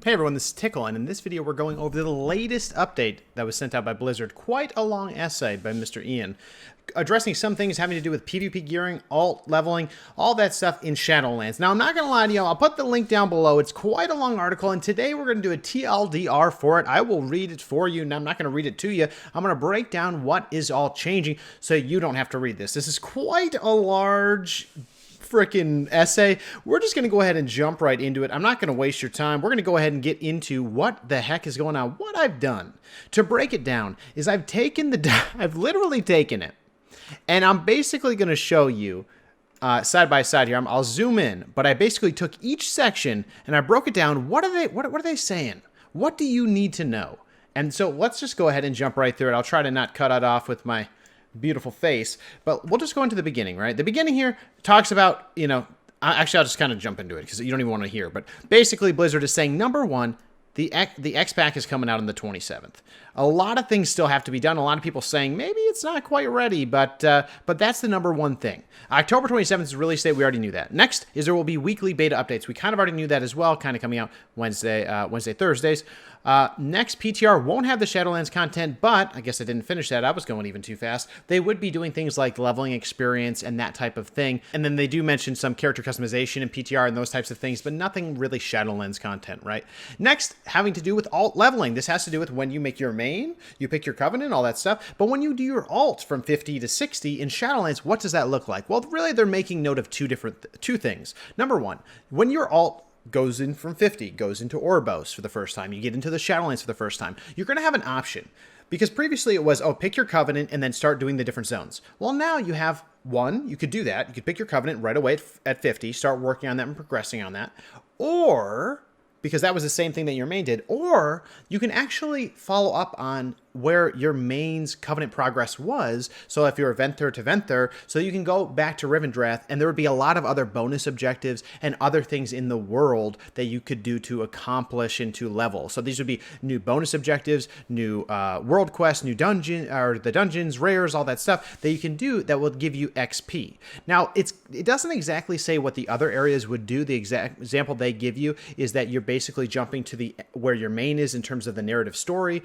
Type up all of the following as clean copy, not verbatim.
Hey everyone, this is Tiqqle, and in this video we're going over the latest update that was sent out by Blizzard. Quite a long essay by Mr. Ian, addressing some things having to do with PvP gearing, alt leveling, all that stuff in Shadowlands. Now, I'm not going to lie to you, I'll put the link down below. It's quite a long article, and today we're going to do a TLDR for it. I will read it for you, and I'm not going to read it to you. I'm going to break down what is all changing so you don't have to read this. This is quite a large freaking essay. We're just going to go ahead and jump right into it. I'm not going to waste your time. We're going to go ahead and get into what the heck is going on. What I've done to break it down is I've literally taken it, and I'm basically going to show you side by side here. I'll zoom in, but I basically took each section and I broke it down. What are they saying? What do you need to know? And so let's just go ahead and jump right through it. I'll try to not cut it off with my beautiful face, but we'll just go into the beginning, right? The beginning here talks about, actually I'll just kind of jump into it because you don't even want to hear, but basically Blizzard is saying, number one, the X-Pack is coming out on the 27th. A lot of things still have to be done. A lot of people saying maybe it's not quite ready, but that's the number one thing. October 27th is the release date. We already knew that. Next is there will be weekly beta updates. We kind of already knew that as well, kind of coming out Wednesday, Thursdays. Next, PTR won't have the Shadowlands content, but I guess I didn't finish that. I was going even too fast. They would be doing things like leveling experience and that type of thing. And then they do mention some character customization in PTR and those types of things, but nothing really Shadowlands content, right? Next, having to do with alt leveling. This has to do with when you make your main, you pick your covenant, all that stuff. But when you do your alt from 50 to 60 in Shadowlands, what does that look like? Well, really, they're making note of two things. Number one, when your alt goes in from 50, goes into Oribos for the first time, you get into the Shadowlands for the first time, you're going to have an option. Because previously it was, pick your covenant and then start doing the different zones. Well, now you have one, you could do that. You could pick your covenant right away at 50, start working on that and progressing on that. Or, because that was the same thing that your main did, or you can actually follow up on where your main's covenant progress was. So if you're Venthyr to Venthyr, so you can go back to Rivendreth, and there would be a lot of other bonus objectives and other things in the world that you could do to accomplish and to level. So these would be new bonus objectives, new world quests, new dungeon, or the dungeons, rares, all that stuff that you can do that will give you XP. Now, it doesn't exactly say what the other areas would do. The exact example they give you is that you're basically jumping to where your main is in terms of the narrative story.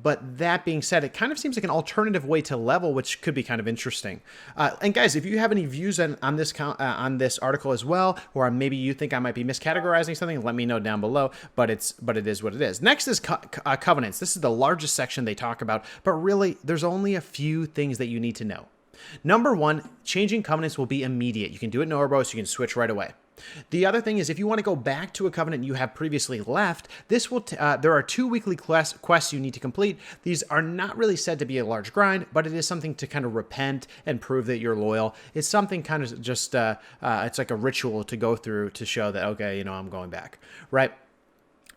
But that being said, it kind of seems like an alternative way to level, which could be kind of interesting. And guys, if you have any views on this article as well, or maybe you think I might be miscategorizing something, let me know down below. But it is what it is. Next is covenants. This is the largest section they talk about, but really, there's only a few things that you need to know. Number one, changing covenants will be immediate. You can do it in Oribos, you can switch right away. The other thing is, if you want to go back to a covenant you have previously left, this will there are 2 weekly quests you need to complete. These are not really said to be a large grind, but it is something to kind of repent and prove that you're loyal. It's something kind of just, it's like a ritual to go through to show that, okay, I'm going back, right?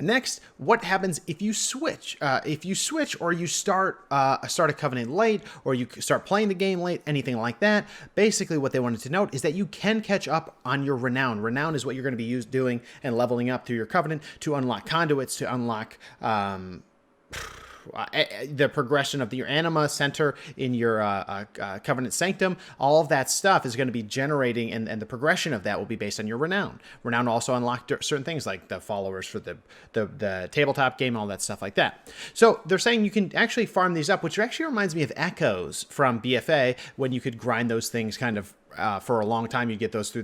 Next, what happens if you switch? If you switch or you start a covenant late, or you start playing the game late, anything like that, basically what they wanted to note is that you can catch up on your renown. Renown is what you're going to be doing and leveling up through your covenant to unlock conduits, to unlock the progression of your anima center in your covenant sanctum. All of that stuff is going to be generating, and the progression of that will be based on your renown. Renown will also unlock certain things like the followers for the tabletop game and all that stuff like that. So they're saying you can actually farm these up, which actually reminds me of Echoes from BFA, when you could grind those things kind of for a long time. You get those through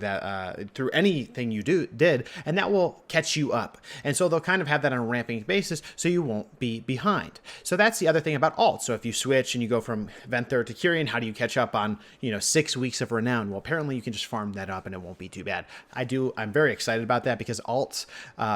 through anything you did, and that will catch you up. And so they'll kind of have that on a ramping basis, so you won't be behind. So that's the other thing about alt. So if you switch and you go from Venthyr to Kyrian, how do you catch up on 6 weeks of renown? Well, apparently you can just farm that up and it won't be too bad. I'm very excited about that, because alt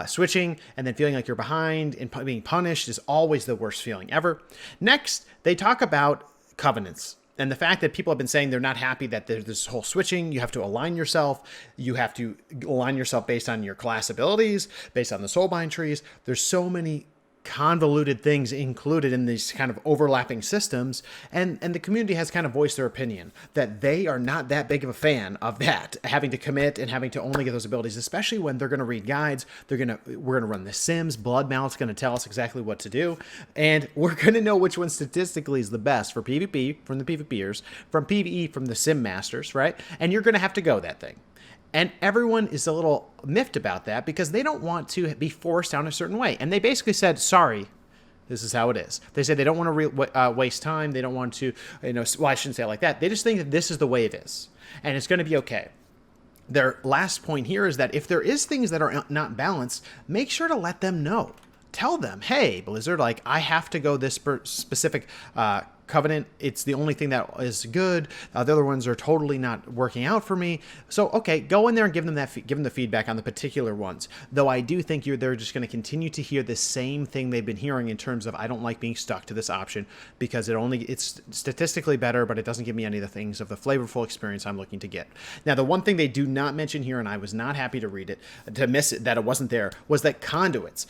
switching and then feeling like you're behind and being punished is always the worst feeling ever. Next, they talk about covenants. And the fact that people have been saying they're not happy that there's this whole switching. You have to align yourself. You have to align yourself based on your class abilities, based on the soulbind trees. There's so many convoluted things included in these kind of overlapping systems, and the community has kind of voiced their opinion that they are not that big of a fan of that, having to commit and having to only get those abilities, especially when they're going to read guides. We're going to run the sims. Bloodmouth's going to tell us exactly what to do, and we're going to know which one statistically is the best for PvP from the PvPers, from PvE from the sim masters, right? And you're going to have to go that thing. And everyone is a little miffed about that because they don't want to be forced down a certain way. And they basically said, sorry, this is how it is. They said they don't want to waste time. They don't want to, well, I shouldn't say it like that. They just think that this is the way it is. And it's going to be okay. Their last point here is that if there is things that are not balanced, make sure to let them know. Tell them, hey, Blizzard, like, I have to go this specific Covenant, it's the only thing that is good. The other ones are totally not working out for me. So, okay, go in there and give them the feedback on the particular ones. Though I do think they're just going to continue to hear the same thing they've been hearing in terms of I don't like being stuck to this option because it's statistically better, but it doesn't give me any of the things of the flavorful experience I'm looking to get. Now, the one thing they do not mention here, and I was not happy to read it, to miss it, that it wasn't there, was that conduits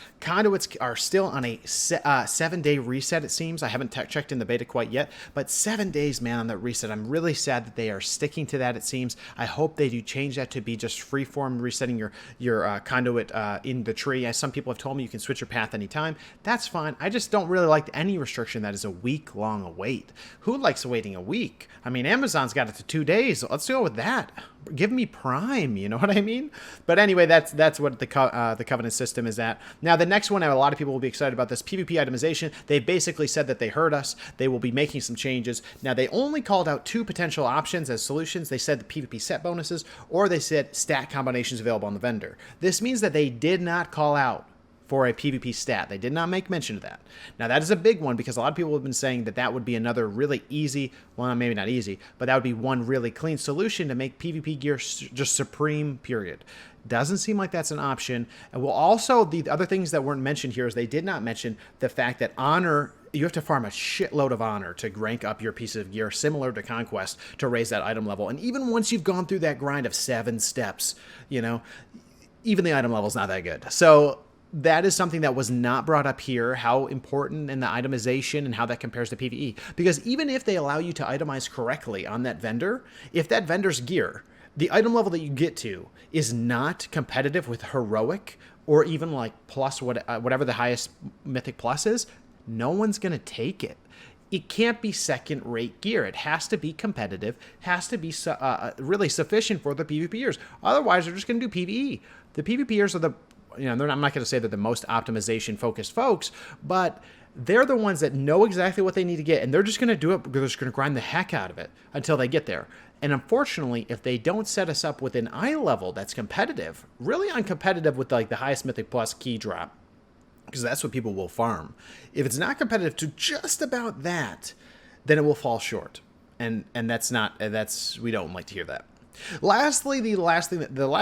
are still on a 7-day reset, it seems. I haven't checked in the beta quite yet, but 7 days, man, on that reset. I'm really sad that they are sticking to that, it seems. I hope they do change that to be just freeform resetting your conduit in the tree. As some people have told me, you can switch your path anytime. That's fine. I just don't really like any restriction that is a week-long wait. Who likes waiting a week? I mean, Amazon's got it to 2 days. Let's go with that. Give me Prime, you know what I mean? But anyway, that's what the Covenant system is at. Now, the next one, a lot of people will be excited about this, PvP itemization. They basically said that they heard us. They will be making some changes. Now, they only called out 2 potential options as solutions. They said the PvP set bonuses, or they said stat combinations available on the vendor. This means that they did not call out for a PvP stat. They did not make mention of that. Now, that is a big one because a lot of people have been saying that that would be another really easy, well, maybe not easy, but that would be one really clean solution to make PvP gear just supreme, period. Doesn't seem like that's an option. And well, also, the other things that weren't mentioned here is they did not mention the fact that honor, you have to farm a shitload of honor to rank up your piece of gear, similar to Conquest, to raise that item level. And even once you've gone through that grind of 7 steps, even the item level is not that good. So that is something that was not brought up here, how important in the itemization and how that compares to PvE. Because even if they allow you to itemize correctly on that vendor, if that vendor's gear, the item level that you get to, is not competitive with heroic or even like plus whatever the highest mythic plus is, no one's going to take it. It can't be second-rate gear. It has to be competitive, has to be really sufficient for the PvPers. Otherwise, they're just going to do PvE. The PvPers are I'm not going to say they're the most optimization-focused folks, but they're the ones that know exactly what they need to get, and they're just going to do it because they're just going to grind the heck out of it until they get there. And unfortunately, if they don't set us up with an eye level that's competitive, really uncompetitive with like the highest Mythic Plus key drop, because that's what people will farm. If it's not competitive to just about that, then it will fall short. And we don't like to hear that. Lastly, the last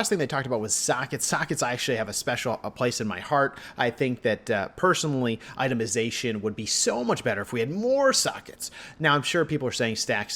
thing they talked about was sockets. Sockets actually have a special place in my heart. I think that personally, itemization would be so much better if we had more sockets. Now, I'm sure people are saying stat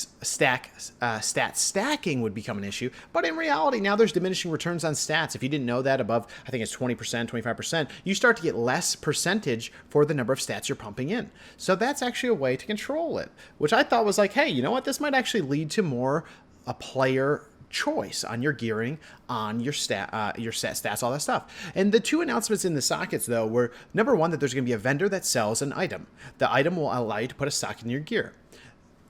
stacking would become an issue, but in reality, now there's diminishing returns on stats. If you didn't know that, above, I think it's 20%, 25%, you start to get less percentage for the number of stats you're pumping in. So that's actually a way to control it, which I thought was like, hey, you know what? This might actually lead to more a player choice on your gearing, on your stats, all that stuff. And the 2 announcements in the sockets, though, were, number 1, that there's going to be a vendor that sells an item. The item will allow you to put a socket in your gear.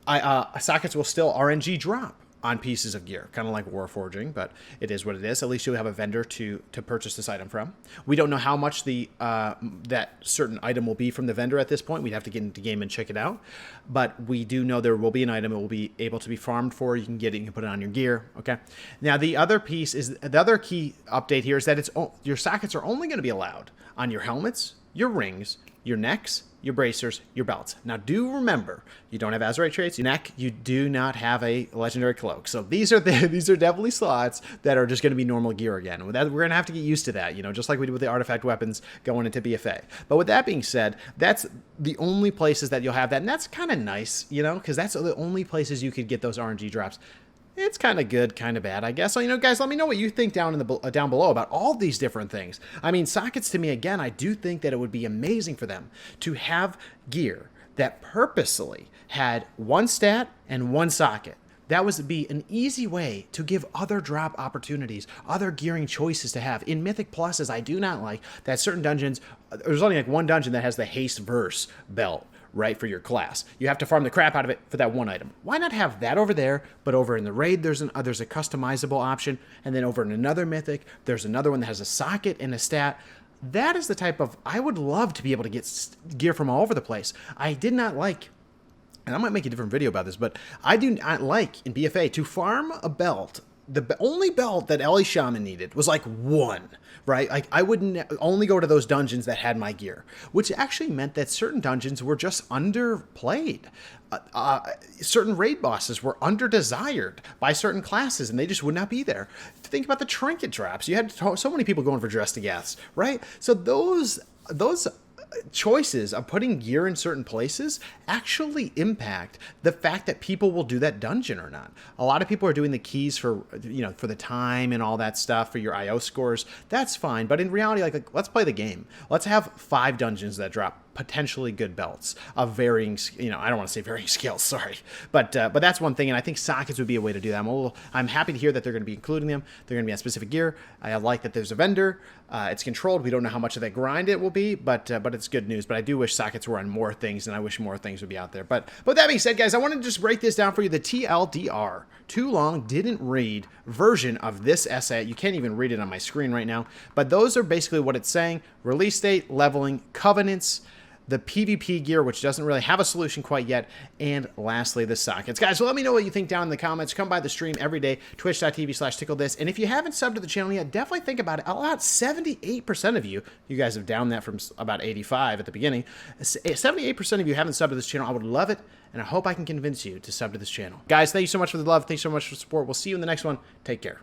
Sockets will still RNG drop on pieces of gear, kind of like Warforging, but it is what it is. At least you have a vendor to purchase this item from. We don't know how much that certain item will be from the vendor at this point. We'd have to get into game and check it out. But we do know there will be an item it will be able to be farmed for. You can get it, you can put it on your gear. Okay. Now the other piece is, the other key update here is that your sockets are only going to be allowed on your helmets, your rings, your necks, your bracers, your belts. Now, do remember, you don't have Azurite traits. Your neck, you do not have a legendary cloak. So these are definitely slots that are just going to be normal gear again. We're going to have to get used to that, just like we did with the artifact weapons going into BFA. But with that being said, that's the only places that you'll have that, and that's kind of nice, because that's the only places you could get those RNG drops. It's kind of good, kind of bad, I guess. So, guys, let me know what you think down below about all these different things. I mean, sockets, to me, again, I do think that it would be amazing for them to have gear that purposely had 1 stat and 1 socket. That would be an easy way to give other drop opportunities, other gearing choices to have. In Mythic Pluses, I do not like that certain dungeons, there's only like 1 dungeon that has the Haste Verse belt, right, for your class. You have to farm the crap out of it for that one item. Why not have that over there, but over in the raid there's a customizable option, and then over in another mythic there's another one that has a socket and a stat. That is the type of, I would love to be able to get gear from all over the place. I did not like, and I might make a different video about this, but I do not like in BFA to farm a belt. The only belt that Ellie Shaman needed was like one, right? Like I would only go to those dungeons that had my gear, which actually meant that certain dungeons were just underplayed. Certain raid bosses were under-desired by certain classes, and they just would not be there. Think about the trinket drops. You had so many people going for Dressed-to-Gaths, right? So those choices of putting gear in certain places actually impact the fact that people will do that dungeon or not. A lot of people are doing the keys for, you know, for the time and all that stuff, for your IO scores. That's fine, but in reality, like let's play the game. Let's have 5 dungeons that drop potentially good belts of varying, you know, I don't want to say varying skills, sorry, but that's one thing, and I think sockets would be a way to do that. I'm happy to hear that they're going to be including them. They're going to be on specific gear. I like that there's a vendor. It's controlled. We don't know how much of that grind it will be, but it's good news. But I do wish sockets were on more things, and I wish more things would be out there. But that being said, guys, I wanted to just break this down for you. The TLDR, too long didn't read version of this essay. You can't even read it on my screen right now, but those are basically what it's saying: release date, leveling, covenants, the PvP gear, which doesn't really have a solution quite yet, and lastly, the sockets. Guys, so let me know what you think down in the comments. Come by the stream every day, twitch.tv/TiqqleThis. And if you haven't subbed to the channel yet, definitely think about it. About 78% of you guys have down that from about 85 at the beginning. 78% of you haven't subbed to this channel. I would love it, and I hope I can convince you to sub to this channel. Guys, thank you so much for the love. Thanks so much for the support. We'll see you in the next one. Take care.